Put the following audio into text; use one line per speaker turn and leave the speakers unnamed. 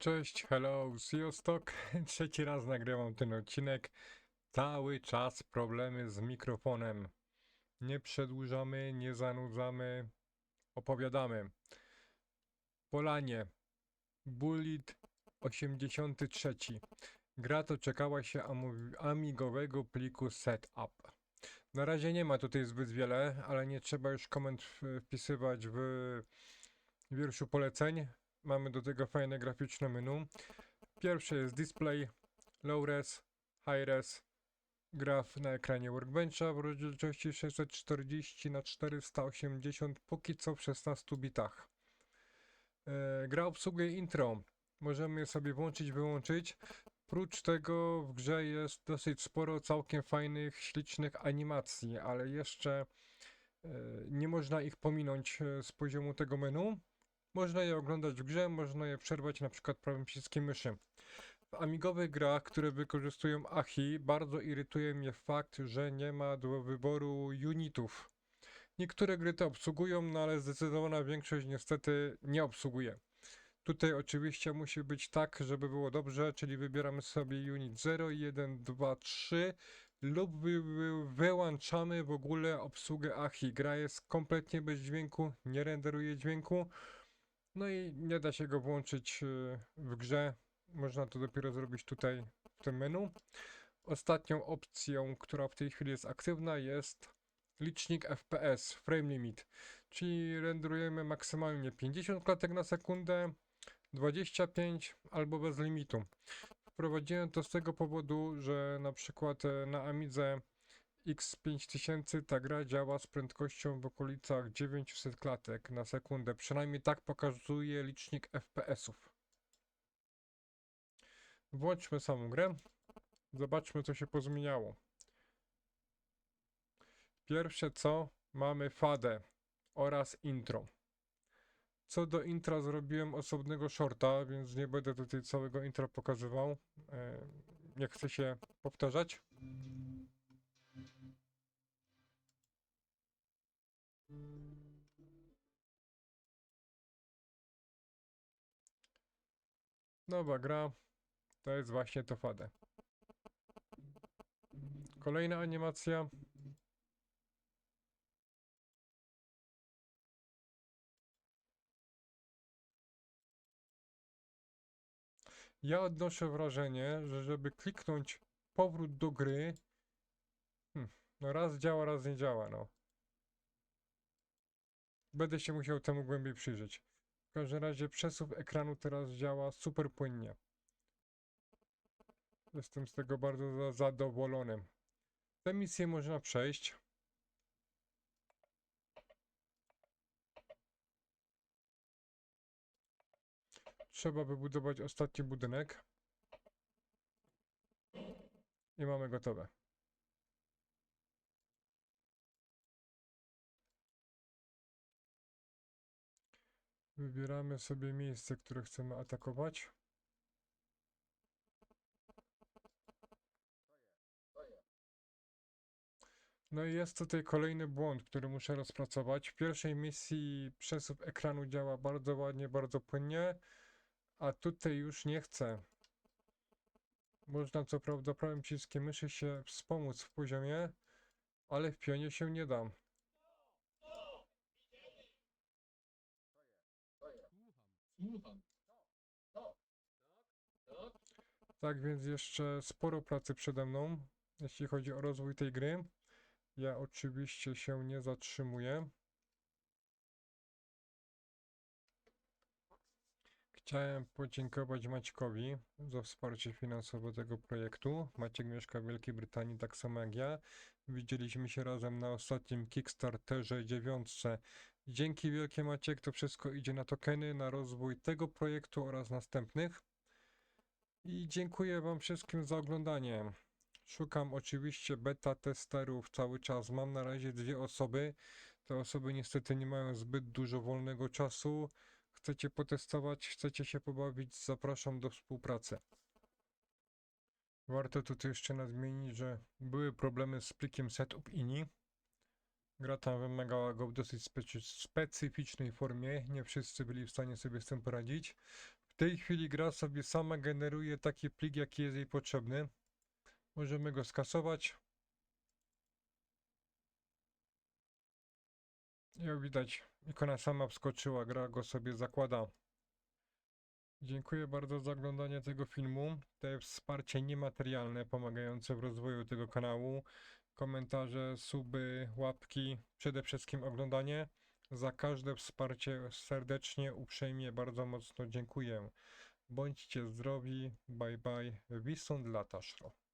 Cześć, hello, Siostok. Trzeci raz nagrywam ten odcinek. Cały czas problemy z mikrofonem. Nie przedłużamy, nie zanudzamy, opowiadamy. Polanie, Bullet 83. Gra doczekała się amigowego pliku setup. Na razie nie ma tutaj zbyt wiele, ale nie trzeba już komend wpisywać w wierszu poleceń. Mamy do tego fajne graficzne menu. Pierwsze jest display, low res, high res, graf na ekranie Workbencha w rozdzielczości 640 na 480, póki co w 16 bitach. Gra obsługuje intro. Możemy je sobie włączyć, wyłączyć. Prócz tego w grze jest dosyć sporo całkiem fajnych, ślicznych animacji, ale jeszcze nie można ich pominąć z poziomu tego menu. Można je oglądać w grze, można je przerwać na przykład prawym przyciskiem myszy. W amigowych grach, które wykorzystują AHI, bardzo irytuje mnie fakt, że nie ma do wyboru unitów. Niektóre gry to obsługują, no ale zdecydowana większość niestety nie obsługuje. Tutaj oczywiście musi być tak, żeby było dobrze, czyli wybieramy sobie unit 0, 1, 2, 3 lub wyłączamy w ogóle obsługę AHI. Gra jest kompletnie bez dźwięku, nie renderuje dźwięku, no i nie da się go włączyć w grze. Można to dopiero zrobić tutaj w tym menu. Ostatnią opcją, która w tej chwili jest aktywna, jest licznik FPS, frame limit, czyli renderujemy maksymalnie 50 klatek na sekundę, 25 albo bez limitu. Wprowadziłem to z tego powodu, że na przykład na Amidze X5000 ta gra działa z prędkością w okolicach 900 klatek na sekundę. Przynajmniej tak pokazuje licznik FPS-ów. Włączmy samą grę. Zobaczmy, co się pozmieniało. Pierwsze co, mamy fadę oraz intro. Co do intra zrobiłem osobnego shorta, więc nie będę tutaj całego intra pokazywał. Nie chcę się powtarzać. Nowa gra to jest właśnie to fadę. Kolejna animacja. Ja odnoszę wrażenie, że żeby kliknąć powrót do gry, no raz działa, raz nie działa, no. Będę się musiał temu głębiej przyjrzeć. W każdym razie przesuw ekranu teraz działa super płynnie. Jestem z tego bardzo zadowolony. Tę misję można przejść. Trzeba wybudować ostatni budynek. I mamy gotowe. Wybieramy sobie miejsce, które chcemy atakować. No i jest tutaj kolejny błąd, który muszę rozpracować. W pierwszej misji przesuw ekranu działa bardzo ładnie, bardzo płynnie, a tutaj już nie chce. Można co prawda prawym przyciskiem myszy się wspomóc w poziomie, ale w pionie się nie da. Tak więc jeszcze sporo pracy przede mną, jeśli chodzi o rozwój tej gry. Ja oczywiście się nie zatrzymuję. Chciałem podziękować Maćkowi za wsparcie finansowe tego projektu. Maciek mieszka w Wielkiej Brytanii, tak samo jak ja. Widzieliśmy się razem na ostatnim Kickstarterze 9. Dzięki wielkie Maciek, to wszystko idzie na tokeny, na rozwój tego projektu oraz następnych. I dziękuję Wam wszystkim za oglądanie. Szukam oczywiście beta testerów cały czas. Mam na razie 2 osoby. Te osoby niestety nie mają zbyt dużo wolnego czasu. Chcecie potestować, chcecie się pobawić, zapraszam do współpracy. Warto tutaj jeszcze nadmienić, że były problemy z plikiem setup.ini. Gra ta wymagała go w dosyć specyficznej formie. Nie wszyscy byli w stanie sobie z tym poradzić. tej chwili gra sobie sama generuje taki plik, jaki jest jej potrzebny. Możemy go skasować. Jak widać, ikona sama wskoczyła, gra go sobie zakłada. Dziękuję bardzo za oglądanie tego filmu. To jest wsparcie niematerialne pomagające w rozwoju tego kanału. Komentarze, suby, łapki, przede wszystkim oglądanie. Za każde wsparcie serdecznie, uprzejmie, bardzo mocno dziękuję. Bądźcie zdrowi, bye bye, wisund lataśro.